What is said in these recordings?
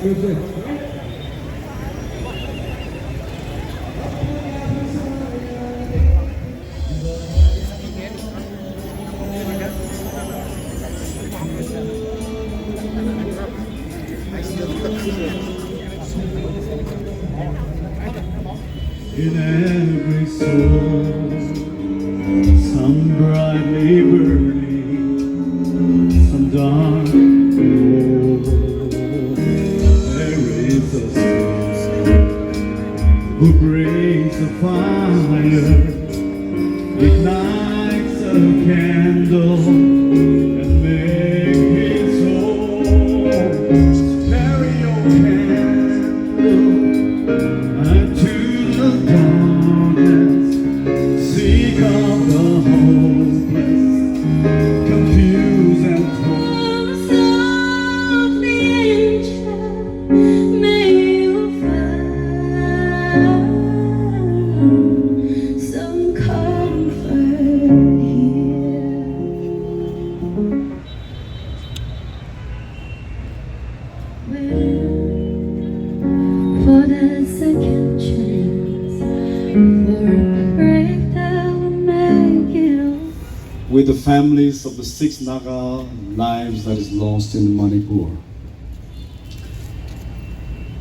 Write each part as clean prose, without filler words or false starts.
In every soul, some brightly burning, some dark cold. There is a spirit who brings a fire, ignites a candle, and makes it so. Carry your candle unto the darkness, seek out the hopeless, confused and torn. Softly, angel, may you find some comfort here. For that second chance, for a break that will make you. With the families of the 6 Naga lives that is lost in Manipur.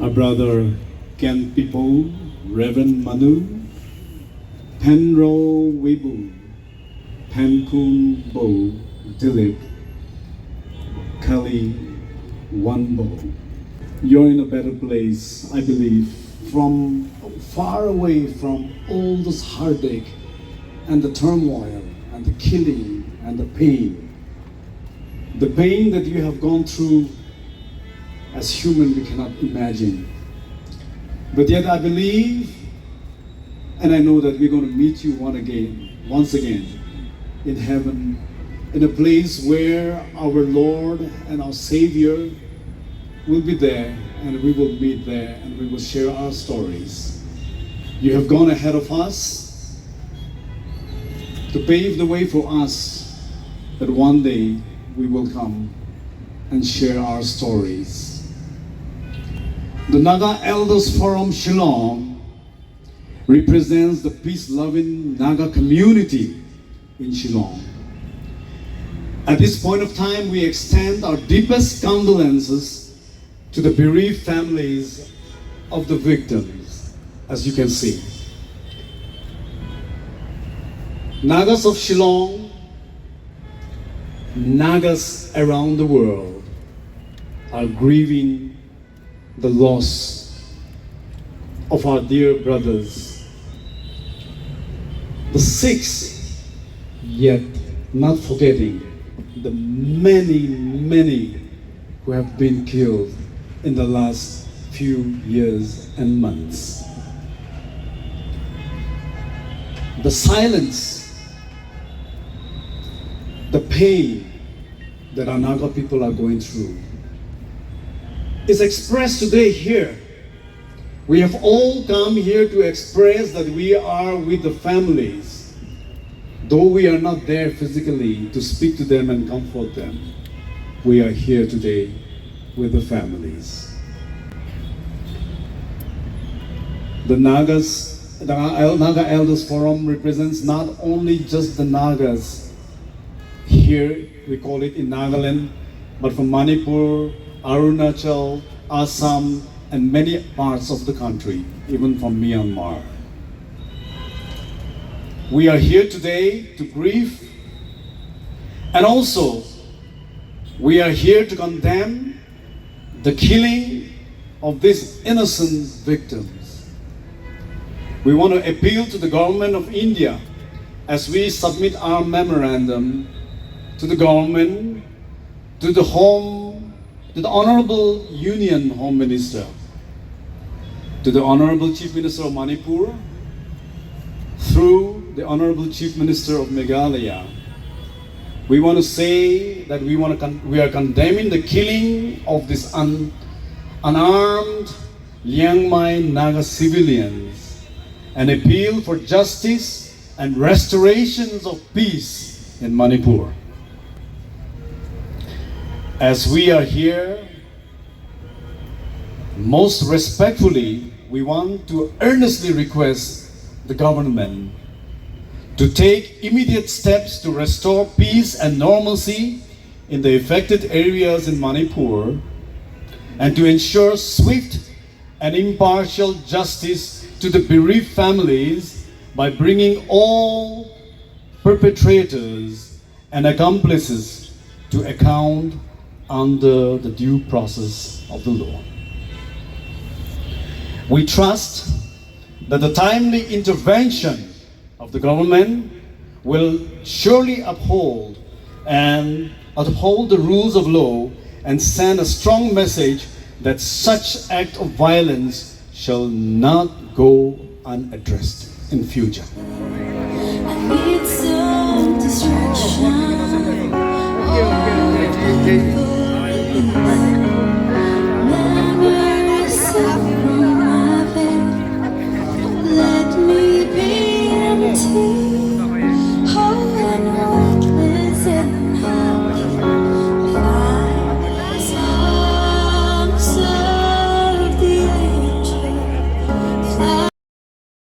Our brother Ken Pipo, Reverend Manu, Penro Wibu, Penkun Bo, Dilip, Kali Wanbo. You're in a better place, I believe, from far away from all this heartache and the turmoil and the killing and the pain. The pain that you have gone through as human we cannot imagine. But yet I believe and I know that we're going to meet you once again in heaven, in a place where our Lord and our Savior will be there, and we will meet there and we will share our stories. You have gone ahead of us to pave the way for us that one day we will come and share our stories. The Naga Elders Forum Shillong represents the peace-loving Naga community in Shillong. At this point of time, we extend our deepest condolences to the bereaved families of the victims, as you can see. Nagas of Shillong, Nagas around the world are grieving the loss of our dear brothers. The 6, yet not forgetting the many who have been killed in the last few years and months. The silence, the pain that our Naga people are going through is expressed today here. We have all come here to express that we are with the families, though we are not there physically to speak to them and comfort them. We are here today with the families. The Naga Elders Forum represents not only just the Nagas, here we call it in Nagaland, but from Manipur, Arunachal, Assam, and many parts of the country, even from Myanmar. We are here today to grieve, and also we are here to condemn the killing of these innocent victims. We want to appeal to the government of India as we submit our memorandum to the government, to the Honorable Union Home Minister, to the Honorable Chief Minister of Manipur, through the Honorable Chief Minister of Meghalaya. We want to say that we are condemning the killing of these unarmed Liangmai Naga civilians and appeal for justice and restorations of peace in Manipur. As we are here Most respectfully, we want to earnestly request the government to take immediate steps to restore peace and normalcy in the affected areas in Manipur and to ensure swift and impartial justice to the bereaved families by bringing all perpetrators and accomplices to account under the due process of the law. We trust that the timely intervention of the government will surely uphold the rules of law and send a strong message that such act of violence shall not go unaddressed in future.